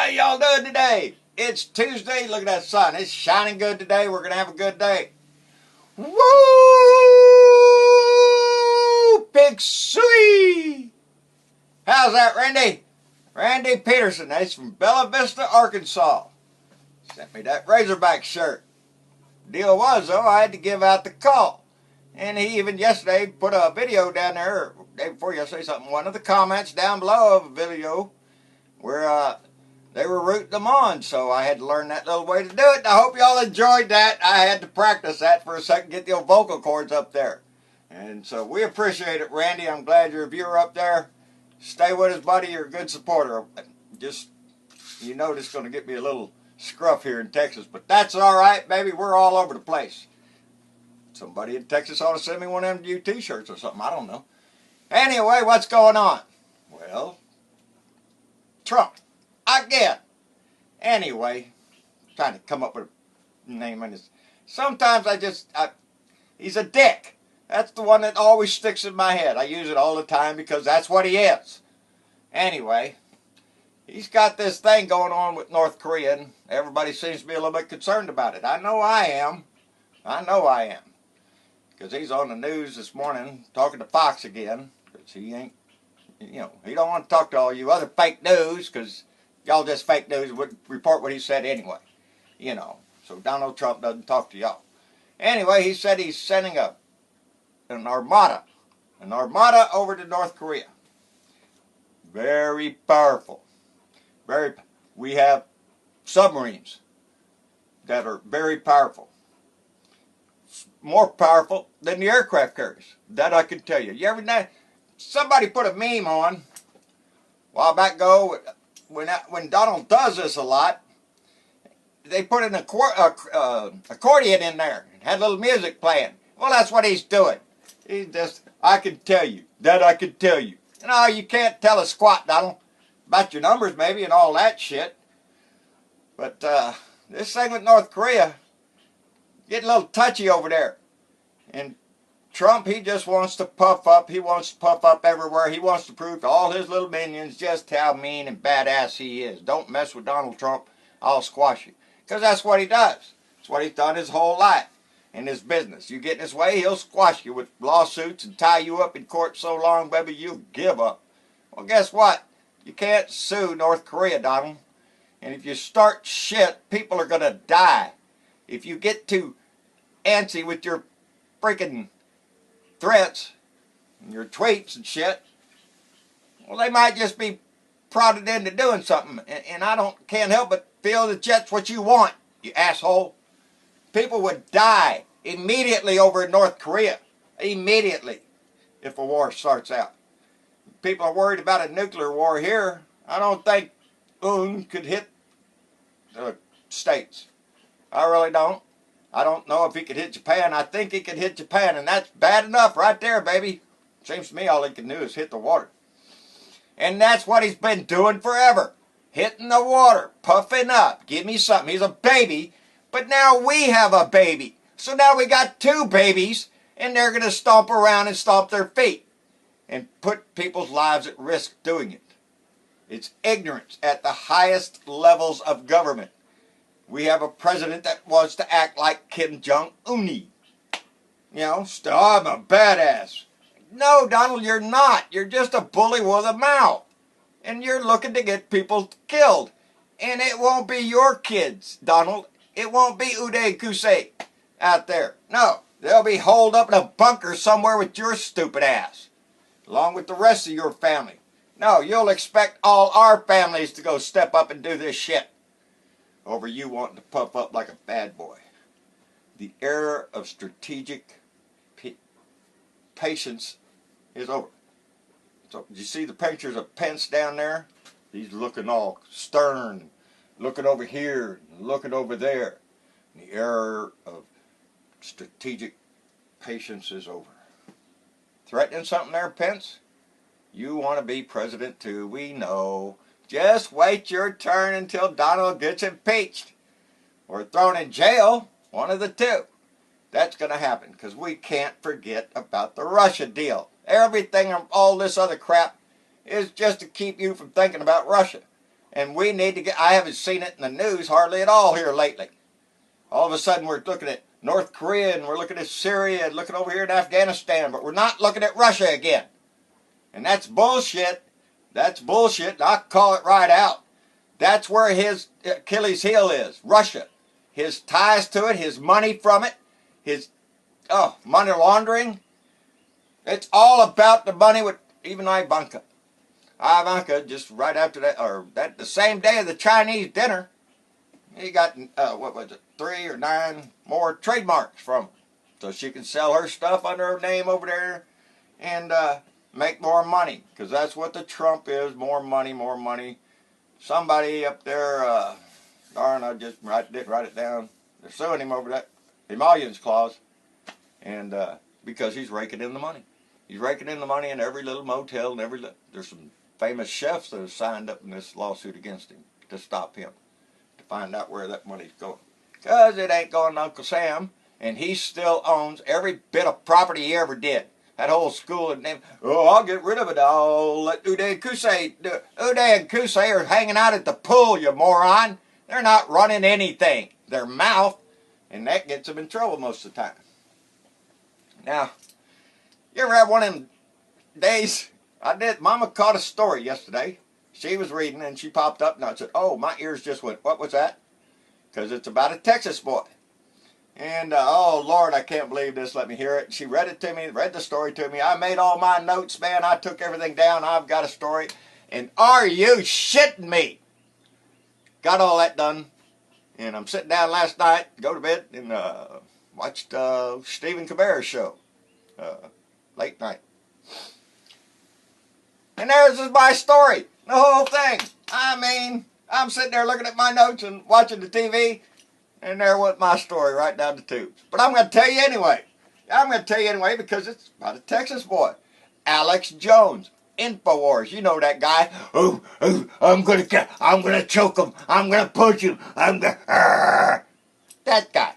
How y'all doing today? It's Tuesday. Look at that sun. It's shining good today. We're going to have a good day. Woo! Big sweet! How's that, Randy? Randy Peterson. He's from Bella Vista, Arkansas. Sent me that Razorback shirt. Deal was, though, I had to give out the call. And he even yesterday put a video down there, or day before yesterday, something, one of the comments down below of a video where they were rooting them on. So I had to learn that little way to do it. And I hope y'all enjoyed that. I had to practice that for a second, get the old vocal cords up there. And so we appreciate it, Randy. I'm glad you're a viewer up there. Stay with us, buddy. You're a good supporter. Just, you know, this is going to get me a little scruff here in Texas. But that's all right, baby. We're all over the place. Somebody in Texas ought to send me one of them new t-shirts or something. I don't know. Anyway, what's going on? Well, Trump. Again. Anyway, trying to come up with a name on this. Sometimes he's a dick. That's the one that always sticks in my head. I use it all the time because that's what he is. Anyway, he's got this thing going on with North Korea, and everybody seems to be a little bit concerned about it. I know I am. I know I am. Because he's on the news this morning talking to Fox again. Because he ain't, you know, he don't want to talk to all you other fake news because y'all just fake news would report what he said anyway. You know, so Donald Trump doesn't talk to y'all. Anyway, he said he's sending an armada over to North Korea. Very powerful. We have submarines that are very powerful. More powerful than the aircraft carriers. That I can tell you. You ever know? Somebody put a meme on a while back ago when Donald does this a lot. They put an accordion in there and had a little music playing. Well, that's what he's doing. He's just, I can tell you. That I can tell you. No, you can't tell a squat, Donald. About your numbers maybe and all that shit. But this thing with North Korea, getting a little touchy over there. And Trump, he just wants to puff up. He wants to puff up everywhere. He wants to prove to all his little minions just how mean and badass he is. Don't mess with Donald Trump. I'll squash you. Because that's what he does. That's what he's done his whole life in his business. You get in his way, he'll squash you with lawsuits and tie you up in court so long, baby, you'll give up. Well, guess what? You can't sue North Korea, Donald. And if you start shit, people are going to die. If you get too antsy with your freaking threats and your tweets and shit, well, they might just be prodded into doing something. And I can't help but feel that that's what you want, you asshole. People would die immediately over in North Korea. Immediately. If a war starts out. People are worried about a nuclear war here. I don't think could hit the States. I really don't. I don't know if he could hit Japan. I think he could hit Japan, and that's bad enough right there, baby. Seems to me all he can do is hit the water. And that's what he's been doing forever. Hitting the water, puffing up. Give me something. He's a baby, but now we have a baby. So now we got two babies, and they're going to stomp around and stomp their feet and put people's lives at risk doing it. It's ignorance at the highest levels of government. We have a president that wants to act like Kim Jong-un. You know, I'm a badass. No, Donald, you're not. You're just a bully with a mouth. And you're looking to get people killed. And it won't be your kids, Donald. It won't be Uday Kusei out there. No, they'll be holed up in a bunker somewhere with your stupid ass. Along with the rest of your family. No, you'll expect all our families to go step up and do this shit. Over you wanting to puff up like a bad boy. The era of strategic patience is over. So, did you see the pictures of Pence down there? He's looking all stern, looking over here, looking over there. The era of strategic patience is over. Threatening something there, Pence? You want to be president too, we know. Just wait your turn until Donald gets impeached or thrown in jail, one of the two. That's going to happen because we can't forget about the Russia deal. Everything, all this other crap is just to keep you from thinking about Russia. And we need to get, I haven't seen it in the news hardly at all here lately. All of a sudden we're looking at North Korea and we're looking at Syria and looking over here at Afghanistan, but we're not looking at Russia again. And that's bullshit. That's bullshit. I'll call it right out. That's where his Achilles heel is, Russia. His ties to it, his money from it, his money laundering. It's all about the money with even Ivanka. Ivanka, just right after that, or the same day of the Chinese dinner, he got, 3 or 9 more trademarks from her. So she can sell her stuff under her name over there and make more money. Because that's what the Trump is, more money, more money. Somebody up there, darn, I just didn't write it down. They're suing him over that emollients clause. And because he's raking in the money. He's raking in the money in every little motel and there's some famous chefs that have signed up in this lawsuit against him to stop him, to find out where that money's going. Because it ain't going to Uncle Sam, and he still owns every bit of property he ever did. That whole school and name, I'll get rid of it. I'll let Uday and Kusei do it. Uday and Kusei are hanging out at the pool, you moron. They're not running anything. Their mouth, and that gets them in trouble most of the time. Now, you ever have one of them days? I did. Mama caught a story yesterday. She was reading and she popped up and I said, oh, my ears just went, what was that? Because it's about a Texas boy. And, oh, Lord, I can't believe this. Let me hear it. She read it to me, read the story to me. I made all my notes, man. I took everything down. I've got a story. And are you shitting me? Got all that done. And I'm sitting down last night, go to bed, and watched Stephen Colbert's show. Late night. And there's my story. The whole thing. I mean, I'm sitting there looking at my notes and watching the TV, and there went my story right down the tubes. But I'm going to tell you anyway. I'm going to tell you anyway because it's about a Texas boy. Alex Jones. InfoWars. You know that guy. I'm gonna choke him. I'm gonna punch him. That guy.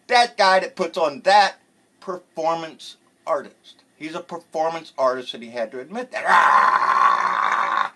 That guy that puts on that performance artist. He's a performance artist and he had to admit that.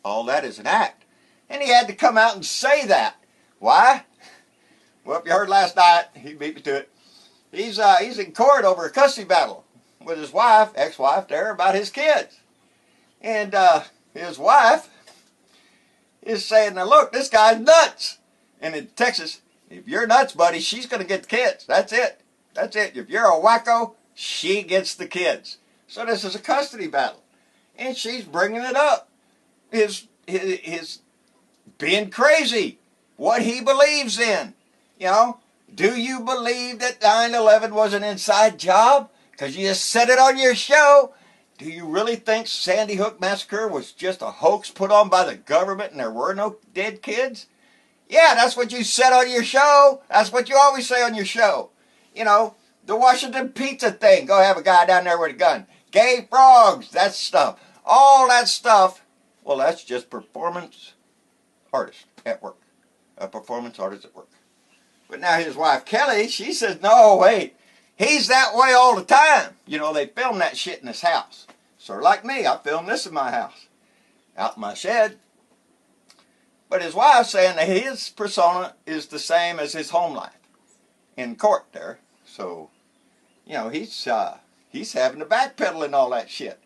All that is an act. And he had to come out and say that. Why? Well, if you heard last night, he beat me to it. He's in court over a custody battle with his wife, ex-wife there, about his kids. And his wife is saying, now look, this guy's nuts. And in Texas, if you're nuts, buddy, she's going to get the kids. That's it. That's it. If you're a wacko, she gets the kids. So this is a custody battle. And she's bringing it up. His being crazy. What he believes in. You know, do you believe that 9/11 was an inside job? Because you just said it on your show. Do you really think Sandy Hook Massacre was just a hoax put on by the government and there were no dead kids? Yeah, that's what you said on your show. That's what you always say on your show. You know, the Washington Pizza thing. Go have a guy down there with a gun. Gay frogs, that stuff. All that stuff. Well, that's just performance artist at work. A performance artist at work. But now his wife, Kelly, she says, no, wait. He's that way all the time. You know, they film that shit in his house. Sort of like me. I film this in my house. Out in my shed. But his wife's saying that his persona is the same as his home life. In court there. So, you know, he's having to backpedal and all that shit.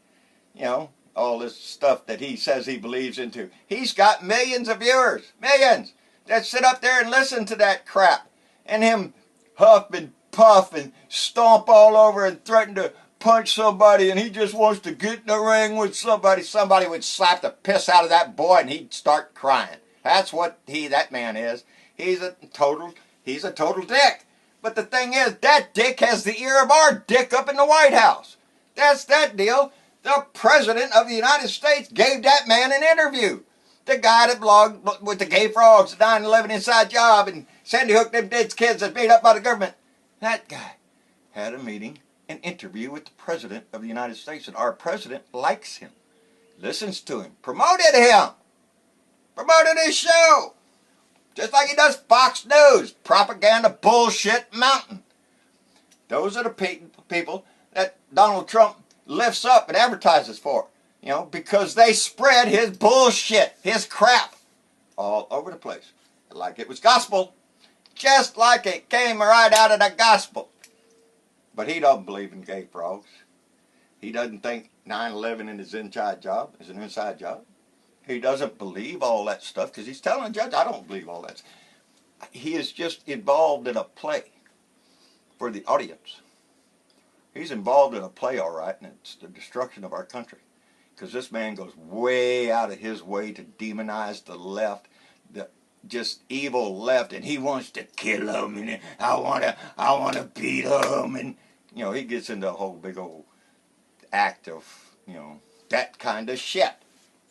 You know, all this stuff that he says he believes into. He's got millions of viewers. Millions. That sit up there and listen to that crap. And him huff and puff and stomp all over and threaten to punch somebody, and he just wants to get in the ring with somebody. Somebody would slap the piss out of that boy and he'd start crying. That's what that man is. He's a total dick. But the thing is, that dick has the ear of our dick up in the White House. That's that deal. The President of the United States gave that man an interview. The guy that blogged with the gay frogs, the 9/11 inside job, and Sandy Hook, them dead kids that's beat up by the government. That guy had a meeting, an interview with the President of the United States, and our President likes him, listens to him, promoted his show, just like he does Fox News, propaganda bullshit mountain. Those are the people that Donald Trump lifts up and advertises for, you know, because they spread his bullshit, his crap, all over the place. Like it was gospel. Just like it came right out of the gospel. But he doesn't believe in gay frogs. He doesn't think 9/11 is an inside job. Is an inside job. He doesn't believe all that stuff because he's telling the judge, I don't believe all that. He is just involved in a play for the audience. He's involved in a play, all right, and it's the destruction of our country. Because this man goes way out of his way to demonize the left, the just evil left, and he wants to kill them, and I wanna beat them, and you know, he gets into a whole big old act of, you know, that kind of shit.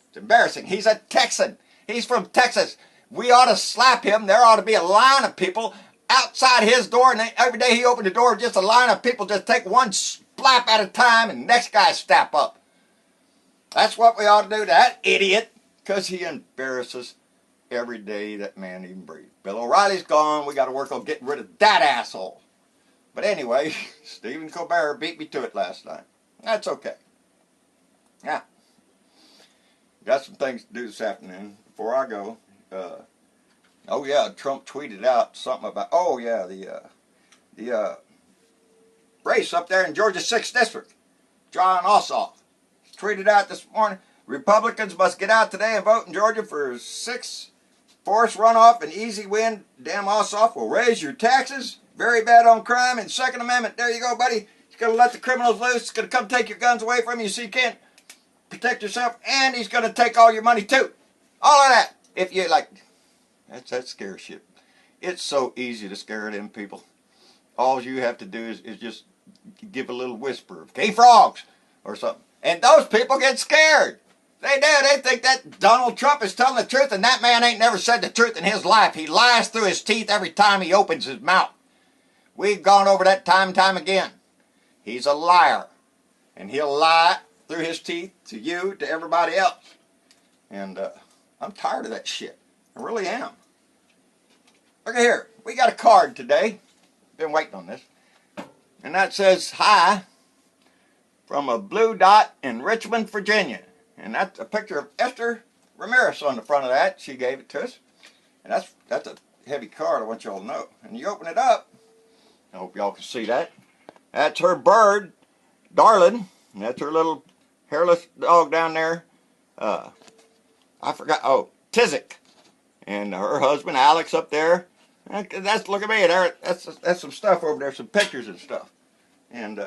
It's embarrassing. He's a Texan. He's from Texas. We ought to slap him. There ought to be a line of people outside his door, and every day he opened the door, just a line of people just take one slap at a time, and the next guy step up. That's what we ought to do to that idiot, because he embarrasses every day that man even breathes. Bill O'Reilly's gone. We got to work on getting rid of that asshole. But anyway, Stephen Colbert beat me to it last night. That's okay. Yeah. Got some things to do this afternoon. Before I go, oh yeah, Trump tweeted out something about, oh yeah, the race up there in Georgia's 6th District. John Ossoff tweeted out this morning, Republicans must get out today and vote in Georgia for 6th forced runoff and easy win. Damn Ossoff will raise your taxes. Very bad on crime and Second Amendment. There you go, buddy. He's going to let the criminals loose. He's going to come take your guns away from you so you can't protect yourself. And he's going to take all your money too. All of that. If you like, that's scare shit. It's so easy to scare them people. All you have to do is just give a little whisper of gay frogs or something. And those people get scared. They do. They think that Donald Trump is telling the truth, and that man ain't never said the truth in his life. He lies through his teeth every time he opens his mouth. We've gone over that time and time again. He's a liar. And he'll lie through his teeth to you, to everybody else. And I'm tired of that shit. I really am. Look at here. We got a card today. Been waiting on this. And that says, hi, from a blue dot in Richmond, Virginia. And that's a picture of Esther Ramirez on the front of that. She gave it to us. And that's a heavy card, I want y'all to know. And you open it up. I hope y'all can see that. That's her bird, Darlin. And that's her little hairless dog down there. I forgot. Oh, Tizik. And her husband, Alex, up there. That's, look at me. There, that's some stuff over there, some pictures and stuff. And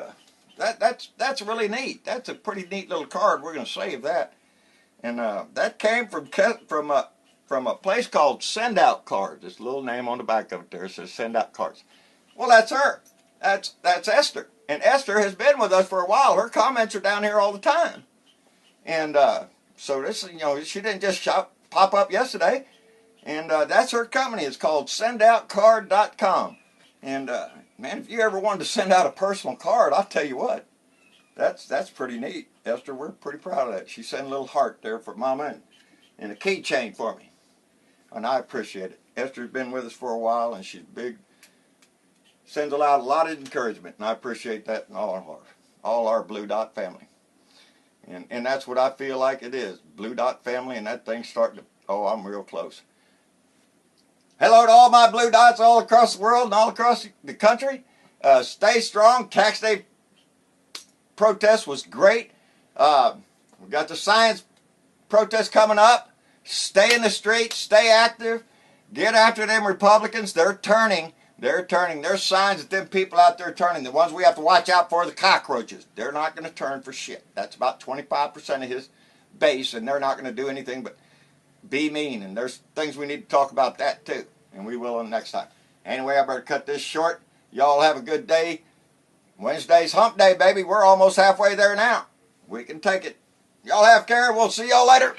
that's really neat. That's a pretty neat little card. We're going to save that. And that came from a place called Send Out Cards. This little name on the back of it there says Send Out Cards. Well, that's her. That's Esther. And Esther has been with us for a while. Her comments are down here all the time. And so this, you know, she didn't just pop up yesterday. And that's her company. It's called sendoutcard.com. And man, if you ever wanted to send out a personal card, I'll tell you what, that's pretty neat. Esther, we're pretty proud of that. She sent a little heart there for Mama and a keychain for me. And I appreciate it. Esther's been with us for a while, and she's big. Sends out a lot of encouragement, and I appreciate that in all our Blue Dot family. And that's what I feel like it is. Blue Dot family, and that thing's starting to, oh, I'm real close. Hello to all my Blue Dots all across the world and all across the country. Stay strong. Tax Day protest was great. We got the science protest coming up. Stay in the streets. Stay active. Get after them Republicans. They're turning. They're turning. There's signs that them people out there turning. The ones we have to watch out for are the cockroaches. They're not going to turn for shit. That's about 25% of his base, and they're not going to do anything but be mean. And there's things we need to talk about that too. And we will on the next time. Anyway, I better cut this short. Y'all have a good day. Wednesday's hump day, baby. We're almost halfway there now. We can take it. Y'all have care. We'll see y'all later.